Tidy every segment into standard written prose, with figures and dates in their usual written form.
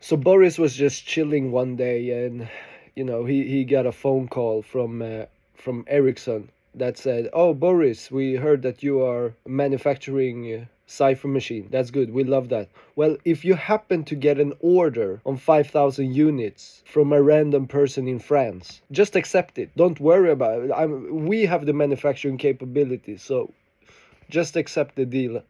So Boris was just chilling one day, and he got a phone call from Ericsson that said, "Oh, Boris, we heard that you are manufacturing cipher machine. That's good. We love that. Well, if you happen to get an order on 5,000 units from a random person in France, just accept it. Don't worry about it. We have the manufacturing capability, so just accept the deal."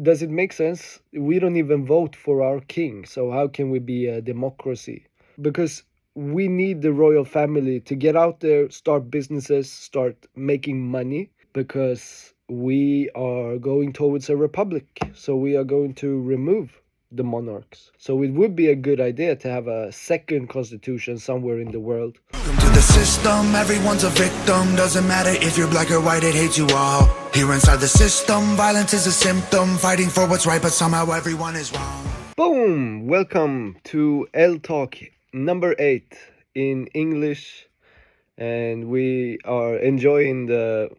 Does it make sense? We don't even vote for our king, so how can we be a democracy? Because we need the royal family to get out there, start businesses, start making money, because we are going towards a republic. So we are going to remove the monarchs. So it would be a good idea to have a second constitution somewhere in the world. Welcome to the system, everyone's a victim. Doesn't matter if you're black or white, it hates you all. Here inside the system, violence is a symptom. Fighting for what's right, but somehow everyone is wrong. Boom! Welcome to Eldtalk number 8 in English. And we are enjoying the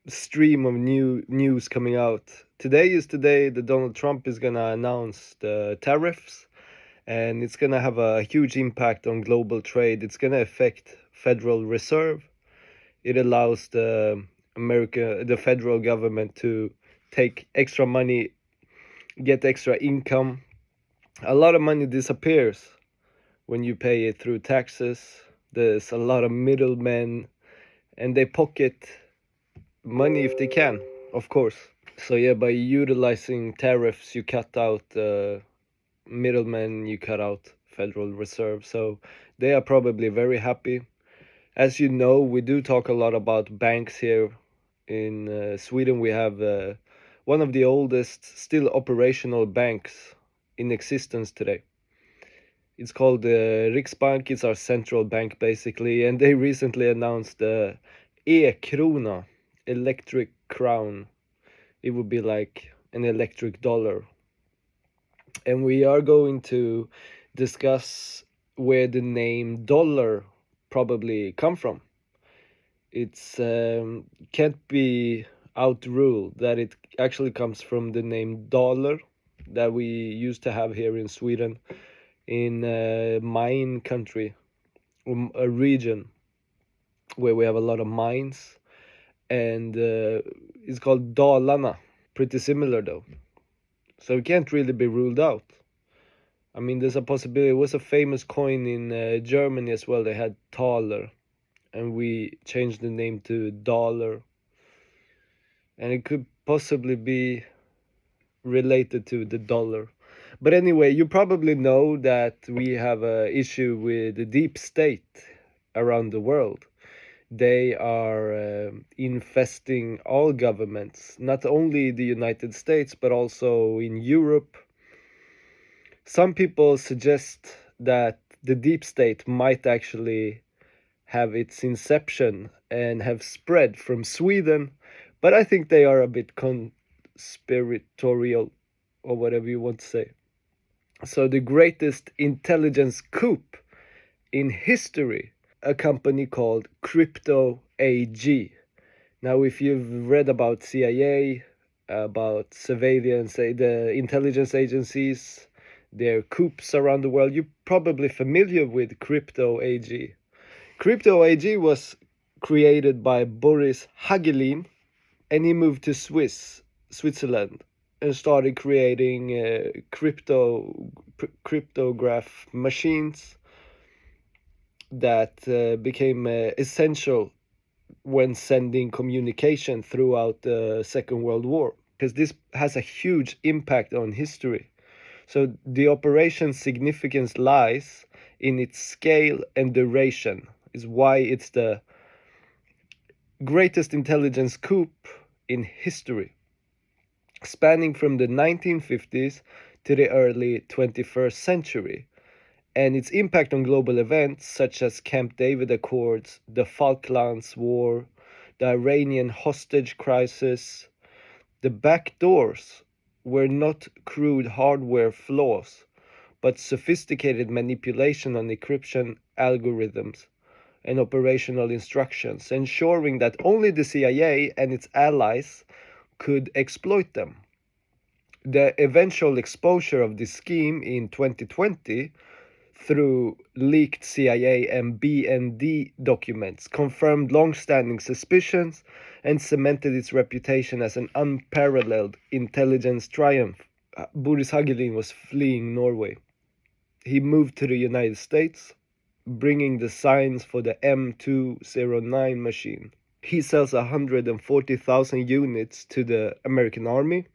stream of new news coming out. Today is the day that Donald Trump is gonna announce the tariffs, and it's gonna have a huge impact on global trade. It's gonna affect Federal Reserve. It allows the federal government to take extra money, get extra income. A lot of money disappears when you pay it through taxes. There's a lot of middlemen, and they pocket money if they can, of course. So yeah, by utilizing tariffs, you cut out middlemen, you cut out Federal Reserve. So they are probably very happy. As you know, we do talk a lot about banks here in Sweden. We have one of the oldest still operational banks in existence today. It's called Riksbank. It's our central bank, basically, and they recently announced the e-krona, electric crown. It would be like an electric dollar. And we are going to discuss where the name dollar probably come from. It's can't be outruled that it actually comes from the name dollar that we used to have here in Sweden, in mine country, a region where we have a lot of mines, and it's called Dalarna. Pretty similar though, so it can't really be ruled out. I mean, there's a possibility. It was a famous coin in Germany as well. They had Thaler, and we changed the name to dollar, and it could possibly be related to the dollar. But anyway, you probably know that we have an issue with the deep state around the world. They are infesting all governments, not only the United States, but also in Europe. Some people suggest that the deep state might actually have its inception and have spread from Sweden, but I think they are a bit conspiratorial, or whatever you want to say. So the greatest intelligence coup in history, a company called Crypto AG. Now, if you've read about CIA, about surveillance, the intelligence agencies, their coups around the world, you're probably familiar with Crypto AG. Crypto AG was created by Boris Hagelin, and he moved to Switzerland, and started creating cryptograph machines that became essential when sending communication throughout the Second World War, because this has a huge impact on history. So the operation's significance lies in its scale and duration, is why it's the greatest intelligence coup in history, spanning from the 1950s to the early 21st century. And its impact on global events such as Camp David Accords, the Falklands War, the Iranian hostage crisis. The backdoors were not crude hardware flaws, but sophisticated manipulation on encryption algorithms and operational instructions, ensuring that only the CIA and its allies could exploit them. The eventual exposure of this scheme in 2020 through leaked CIA and BND documents confirmed long-standing suspicions and cemented its reputation as an unparalleled intelligence triumph. Boris Hagelin was fleeing Norway. He moved to the United States, bringing the signs for the M209 machine. He sells 140,000 units to the American Army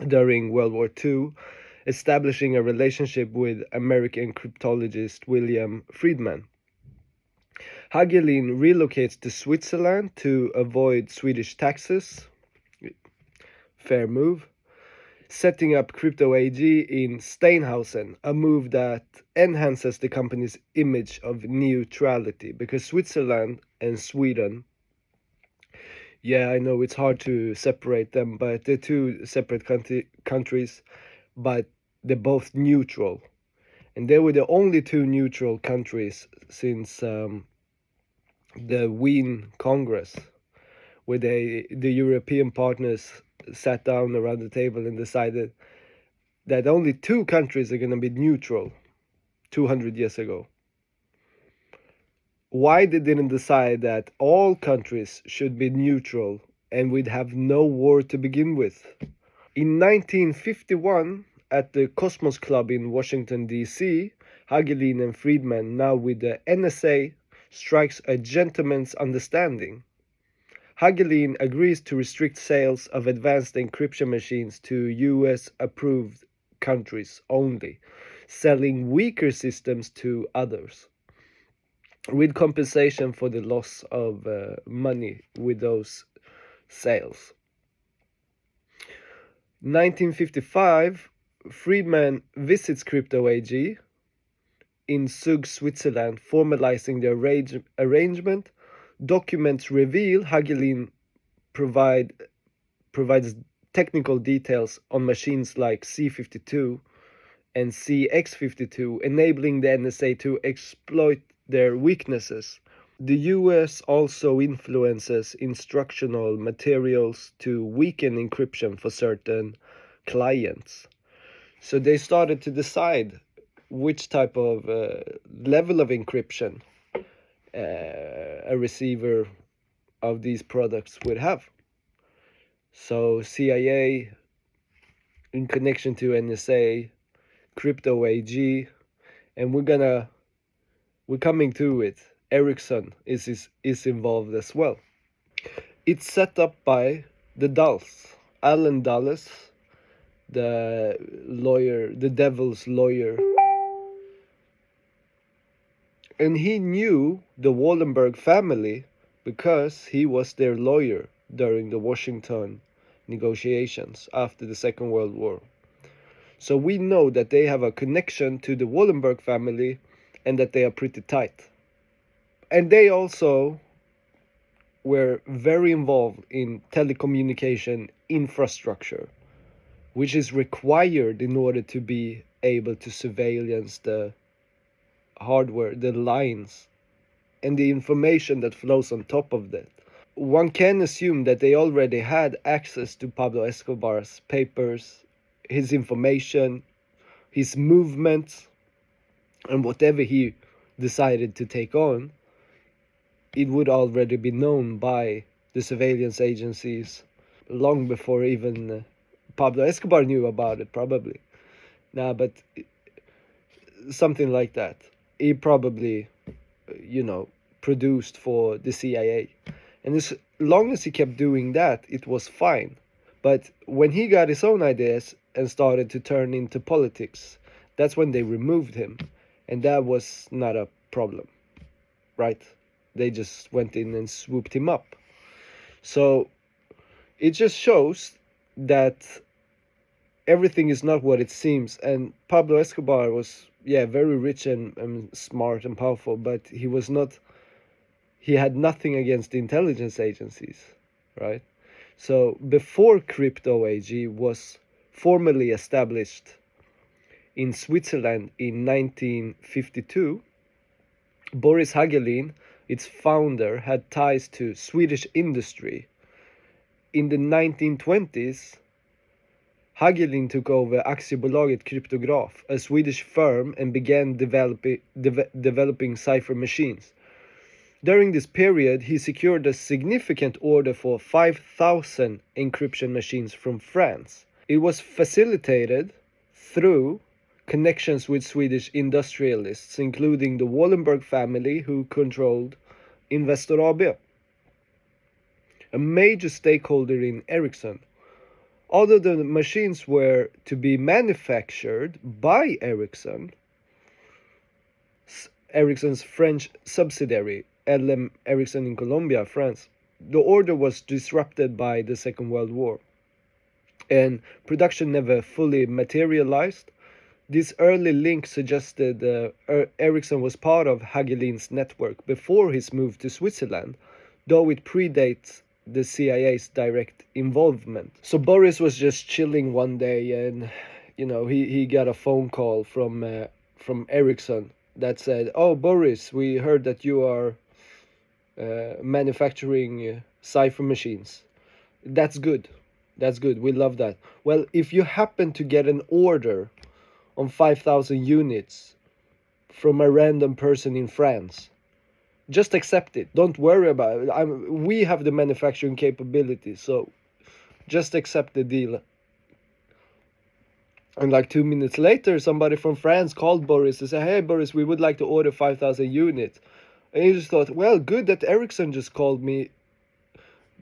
during World War II, establishing a relationship with American cryptologist William Friedman. Hagelin relocates to Switzerland to avoid Swedish taxes. Fair move. Setting up Crypto AG in Steinhausen, a move that enhances the company's image of neutrality, because Switzerland and Sweden, yeah, I know it's hard to separate them, but they're two separate countries, but they're both neutral. And they were the only two neutral countries since the Wien Congress, where the European partners sat down around the table and decided that only two countries are going to be neutral 200 years ago. Why they didn't decide that all countries should be neutral and we'd have no war to begin with? In 1951, at the Cosmos Club in Washington, D.C., Hagelin and Friedman, now with the NSA, strikes a gentleman's understanding. Hagelin agrees to restrict sales of advanced encryption machines to US-approved countries only, selling weaker systems to others, with compensation for the loss of money with those sales. 1955, Friedman visits Crypto AG in Zug, Switzerland, formalizing the arrangement. Documents reveal Hagelin provides technical details on machines like C52 and CX52, enabling the NSA to exploit their weaknesses. The US also influences instructional materials to weaken encryption for certain clients. So they started to decide which type of level of encryption a receiver of these products would have. So CIA, in connection to NSA, Crypto AG, and we're coming to it. Ericsson is involved as well. It's set up by the Dulles, Alan Dulles, the lawyer, the devil's lawyer. And he knew the Wallenberg family because he was their lawyer during the Washington negotiations after the Second World War. So we know that they have a connection to the Wallenberg family and that they are pretty tight. And they also were very involved in telecommunication infrastructure, which is required in order to be able to surveillance the hardware, the lines, and the information that flows on top of that. One can assume that they already had access to Pablo Escobar's papers, his information, his movements, and whatever he decided to take on, it would already be known by the surveillance agencies long before even Pablo Escobar knew about it, probably. But something like that. He probably, produced for the CIA. And as long as he kept doing that, it was fine. But when he got his own ideas and started to turn into politics, that's when they removed him. And that was not a problem, right? They just went in and swooped him up. So it just shows that everything is not what it seems. And Pablo Escobar was, very rich and smart and powerful, but he had nothing against the intelligence agencies, right? So before Crypto AG was formally established in Switzerland in 1952, Boris Hagelin, its founder, had ties to Swedish industry. In the 1920s, Hagelin took over Aktiebolaget Kryptograf, a Swedish firm, and began developing cipher machines. During this period, he secured a significant order for 5,000 encryption machines from France. It was facilitated through connections with Swedish industrialists, including the Wallenberg family, who controlled Investor AB, a major stakeholder in Ericsson. Although the machines were to be manufactured by Ericsson's French subsidiary, LM Ericsson in Colombia, France, the order was disrupted by the Second World War, and production never fully materialized. This early link suggested Ericsson was part of Hagelin's network before his move to Switzerland, though it predates the CIA's direct involvement. So Boris was just chilling one day, and he got a phone call from Ericsson that said, "Oh, Boris, we heard that you are manufacturing cipher machines. That's good. That's good. We love that. Well, if you happen to get an order on 5,000 units from a random person in France, just accept it. Don't worry about it. We have the manufacturing capability, so just accept the deal." And like 2 minutes later, somebody from France called Boris to say, "Hey, Boris, we would like to order 5,000 units. And he just thought, well, good that Ericsson just called me,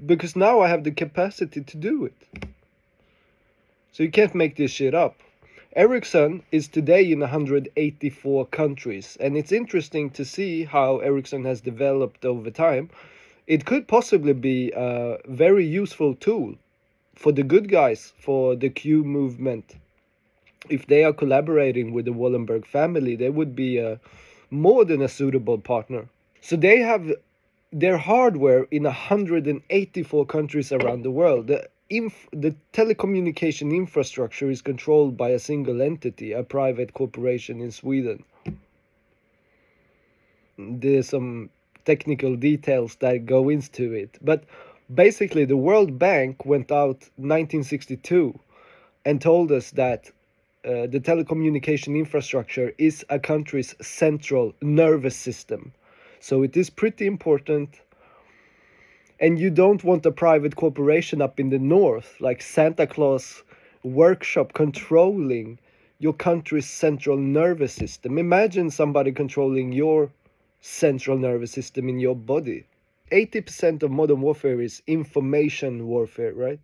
because now I have the capacity to do it. So you can't make this shit up. Ericsson is today in 184 countries, and it's interesting to see how Ericsson has developed over time. It could possibly be a very useful tool for the good guys, for the coup movement. If they are collaborating with the Wallenberg family, they would be more than a suitable partner. So they have their hardware in 184 countries around the world. The telecommunication infrastructure is controlled by a single entity, a private corporation in Sweden. There's some technical details that go into it, but basically the World Bank went out 1962 and told us that the telecommunication infrastructure is a country's central nervous system. So it is pretty important. And you don't want a private corporation up in the north, like Santa Claus workshop, controlling your country's central nervous system. Imagine somebody controlling your central nervous system in your body. 80% of modern warfare is information warfare, right?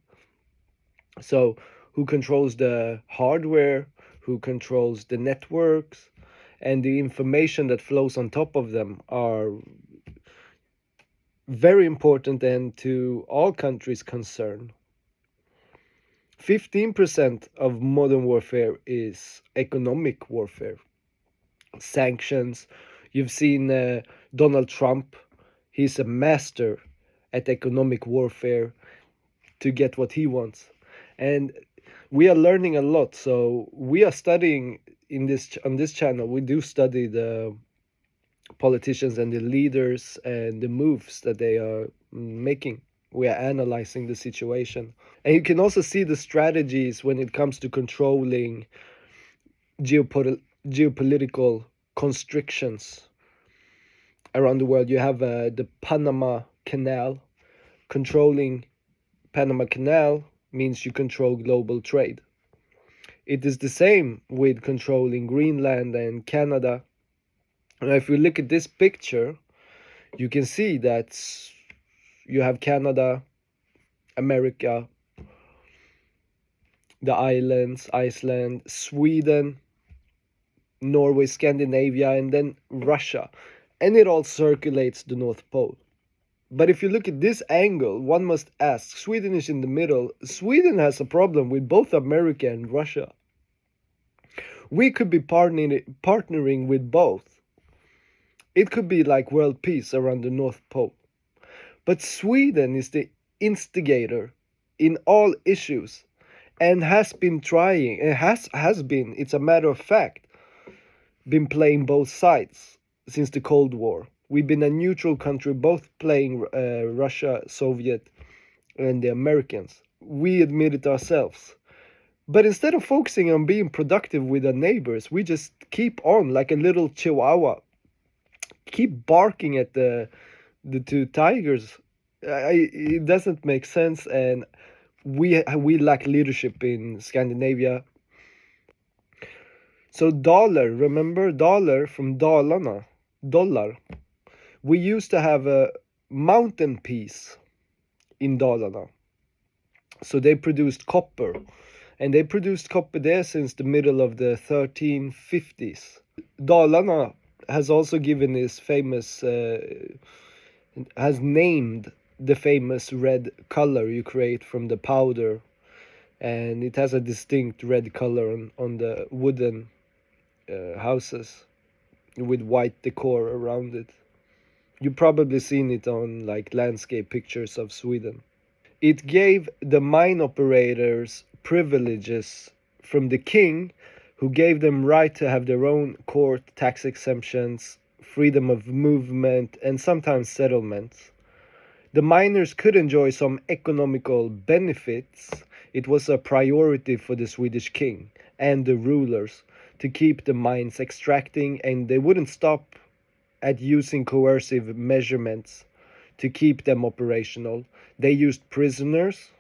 So who controls the hardware, who controls the networks, and the information that flows on top of them are very important and to all countries concerned. 15% of modern warfare is economic warfare. Sanctions. You've seen Donald Trump. He's a master at economic warfare to get what he wants. And we are learning a lot. So we are studying on this channel. We do study the politicians and the leaders and the moves that they are making. We are analyzing the situation. And you can also see the strategies when it comes to controlling geopolitical constrictions around the world. You have the Panama Canal. Controlling Panama Canal means you control global trade. It is the same with controlling Greenland and Canada. Now, if we look at this picture, you can see that you have Canada, America, the islands, Iceland, Sweden, Norway, Scandinavia, and then Russia. And it all circulates the North Pole. But if you look at this angle, one must ask, Sweden is in the middle. Sweden has a problem with both America and Russia. We could be partnering with both. It could be like world peace around the North Pole. But Sweden is the instigator in all issues and has been trying, and has been, it's a matter of fact, been playing both sides since the Cold War. We've been a neutral country, both playing Russia, Soviet, and the Americans. We admit it ourselves. But instead of focusing on being productive with our neighbors, we just keep on like a little chihuahua, keep barking at the two tigers. It doesn't make sense, and we lack leadership in Scandinavia. So dollar, remember dollar from Dalarna, dollar. We used to have a mountain piece in Dalarna. So they produced copper, and they produced copper there since the middle of the 1350s. Dalarna has also given his famous, has named the famous red color you create from the powder, and it has a distinct red color on the wooden houses with white decor around it. You've probably seen it on like landscape pictures of Sweden. It gave the mine operators privileges from the king, who gave them right to have their own court, tax exemptions, freedom of movement, and sometimes settlements. The miners could enjoy some economical benefits. It was a priority for the Swedish king and the rulers to keep the mines extracting, and they wouldn't stop at using coercive measurements to keep them operational. They used prisoners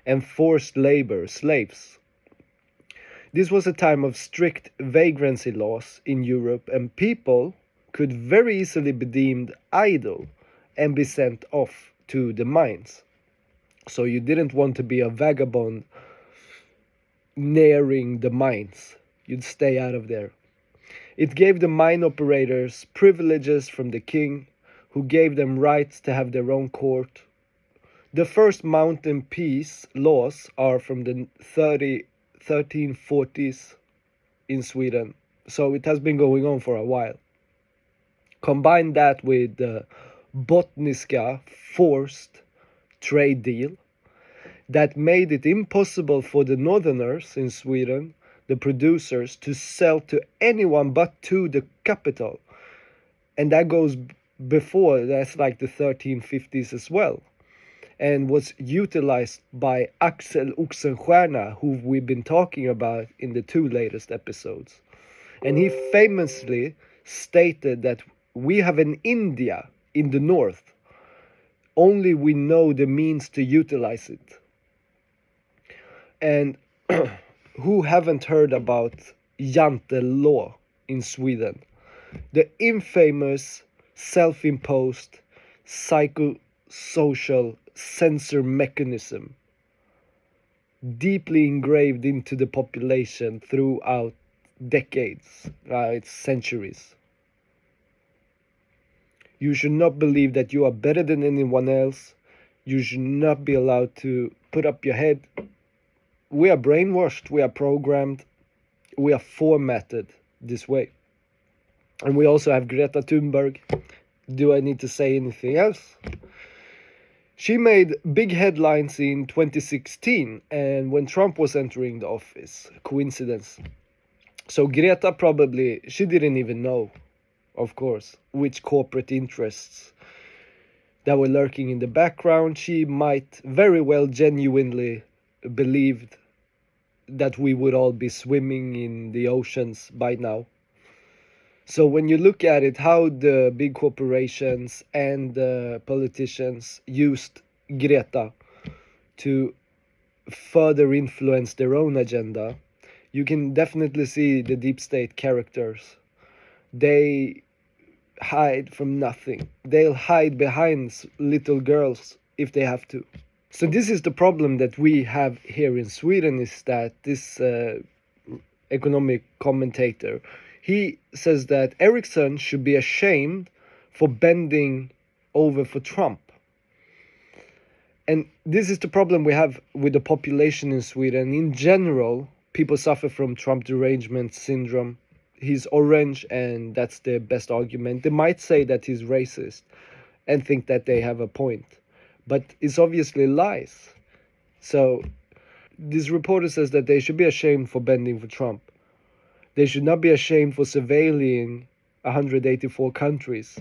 and forced labor, slaves. This was a time of strict vagrancy laws in Europe, and people could very easily be deemed idle and be sent off to the mines. So you didn't want to be a vagabond nearing the mines. You'd stay out of there. It gave the mine operators privileges from the king, who gave them rights to have their own court. The first mountain peace laws are from the 1340s in Sweden, so it has been going on for a while. Combine that with the Botniska forced trade deal that made it impossible for the northerners in Sweden, the producers, to sell to anyone but to the capital. And that goes before, that's like the 1350s as well, and was utilized by Axel Oxenstierna, who we've been talking about in the two latest episodes. And he famously stated that we have an India in the north, only we know the means to utilize it. And who haven't heard about Jantel law in Sweden? The infamous self-imposed psychosocial censor mechanism, deeply engraved into the population throughout decades, it's centuries. You should not believe that you are better than anyone else. You should not be allowed to put up your head. We are brainwashed, we are programmed, we are formatted this way. And we also have Greta Thunberg. Do I need to say anything else? She made big headlines in 2016, and when Trump was entering the office. Coincidence. So Greta probably, she didn't even know, of course, which corporate interests that were lurking in the background. She might very well genuinely believed that we would all be swimming in the oceans by now. So when you look at it, how the big corporations and the politicians used Greta to further influence their own agenda, you can definitely see the deep state characters. They hide from nothing. They'll hide behind little girls if they have to. So this is the problem that we have here in Sweden, is that this economic commentator, he says that Ericsson should be ashamed for bending over for Trump. And this is the problem we have with the population in Sweden. In general, people suffer from Trump derangement syndrome. He's orange, and that's the best argument. They might say that he's racist and think that they have a point, but it's obviously lies. So this reporter says that they should be ashamed for bending for Trump. They should not be ashamed for surveilling 184 countries,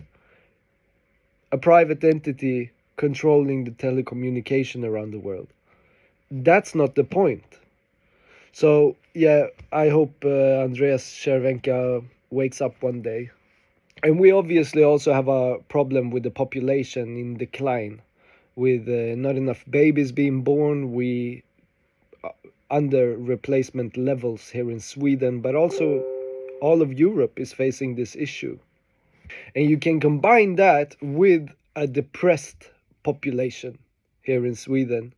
a private entity controlling the telecommunication around the world. That's not the point. So yeah, I hope Andreas Chervenka wakes up one day. And we obviously also have a problem with the population in decline, with not enough babies being born. We under replacement levels here in Sweden, but also all of Europe is facing this issue. And you can combine that with a depressed population here in Sweden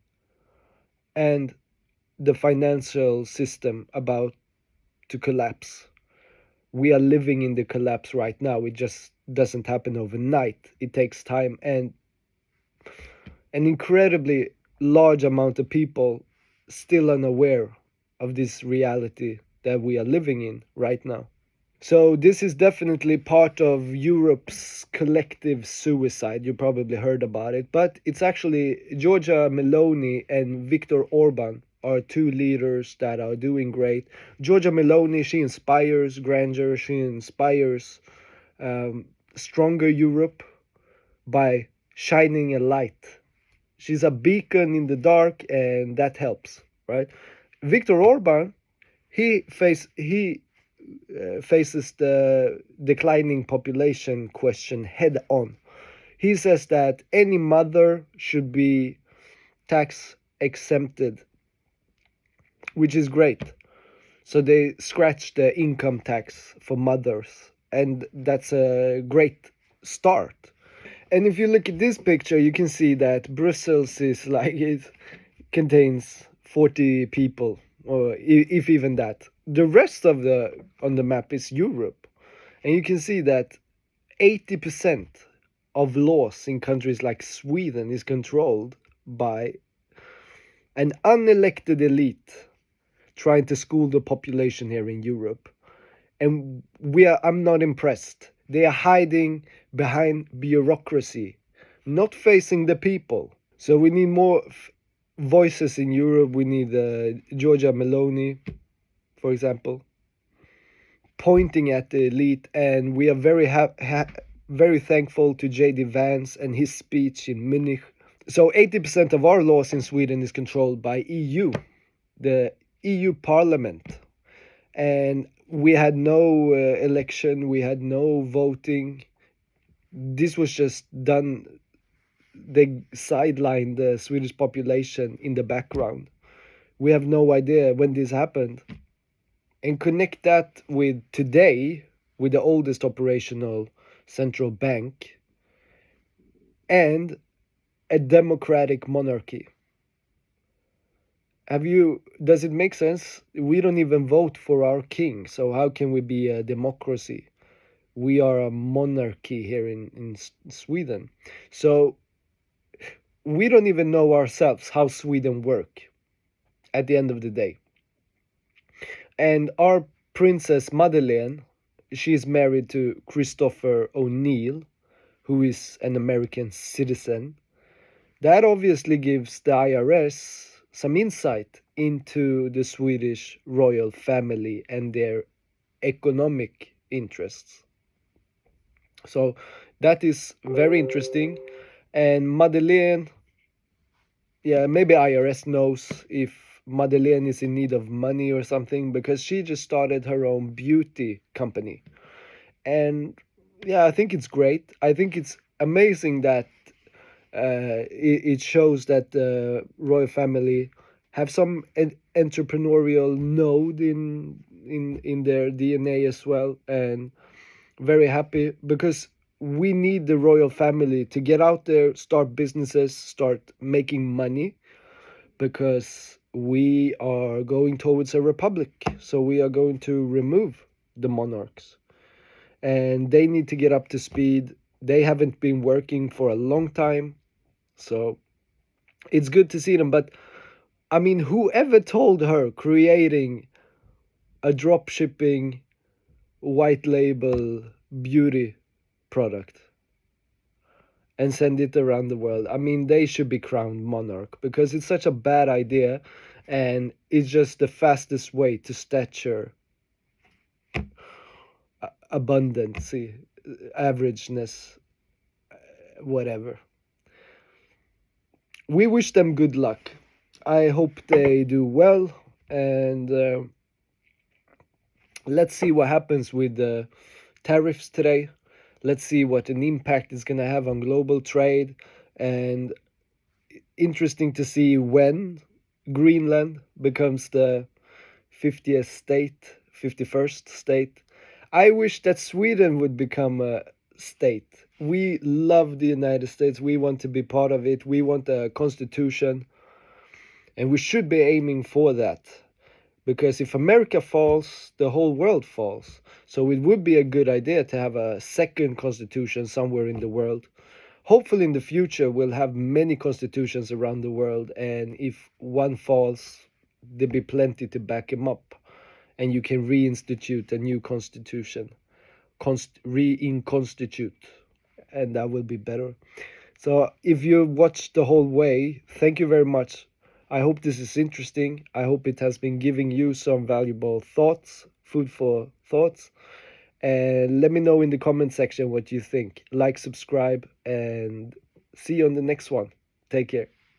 and the financial system about to collapse. We are living in the collapse right now. It just doesn't happen overnight. It takes time, and an incredibly large amount of people still unaware of this reality that we are living in right now. So this is definitely part of Europe's collective suicide. You probably heard about it, but it's actually Giorgia Meloni and Viktor Orban are two leaders that are doing great. Giorgia Meloni, she inspires grandeur, she inspires stronger Europe by shining a light. She's a beacon in the dark, and that helps, right? Viktor Orban, he faces the declining population question head on. He says that any mother should be tax exempted, which is great. So they scratch the income tax for mothers, and that's a great start. And if you look at this picture, you can see that Brussels is like it contains 40 people, or if even that. The rest of the on the map is Europe, and you can see that 80% of laws in countries like Sweden is controlled by an unelected elite trying to school the population here in Europe. And I'm not impressed. They are hiding behind bureaucracy, not facing the people. So we need more voices in Europe. We need Giorgia Meloni, for example, pointing at the elite, and we are very thankful to J.D. Vance and his speech in Munich. So 80% of our laws in Sweden is controlled by EU, the EU Parliament, and we had no election, we had no voting. This was just done. They sidelined the Swedish population in the background. We have no idea when this happened. And connect that with today, with the oldest operational central bank and a democratic monarchy. Does it make sense? We don't even vote for our king, so how can we be a democracy? We are a monarchy here in Sweden. So we don't even know ourselves how Sweden work at the end of the day. And our Princess Madeleine, she is married to Christopher O'Neill, who is an American citizen. That obviously gives the IRS some insight into the Swedish royal family and their economic interests. So that is very interesting. And Madeleine, yeah, maybe IRS knows if Madeleine is in need of money or something, because she just started her own beauty company. And yeah, I think it's great. I think it's amazing that it shows that the royal family have some entrepreneurial node in their DNA as well, and very happy because we need the royal family to get out there, start businesses, start making money, because we are going towards a republic. So we are going to remove the monarchs, and they need to get up to speed. They haven't been working for a long time, so it's good to see them. But I mean, whoever told her creating a drop shipping white label beauty product and send it around the world? I mean, they should be crowned monarch, because it's such a bad idea, and it's just the fastest way to stature abundance, averageness, whatever. We wish them good luck. I hope they do well. And let's see what happens with the tariffs today. Let's see what an impact it's going to have on global trade. And interesting to see when Greenland becomes the 50th state, 51st state. I wish that Sweden would become a state. We love the United States. We want to be part of it. We want a constitution. And we should be aiming for that. Because if America falls, the whole world falls. So it would be a good idea to have a second constitution somewhere in the world. Hopefully, in the future, we'll have many constitutions around the world. And if one falls, there'll be plenty to back him up. And you can reinstitute a new constitution, reinconstitute, and that will be better. So if you watched the whole way, thank you very much. I hope this is interesting. I hope it has been giving you some valuable thoughts, food for thoughts. And let me know in the comment section what you think. Like, subscribe, and see you on the next one. Take care.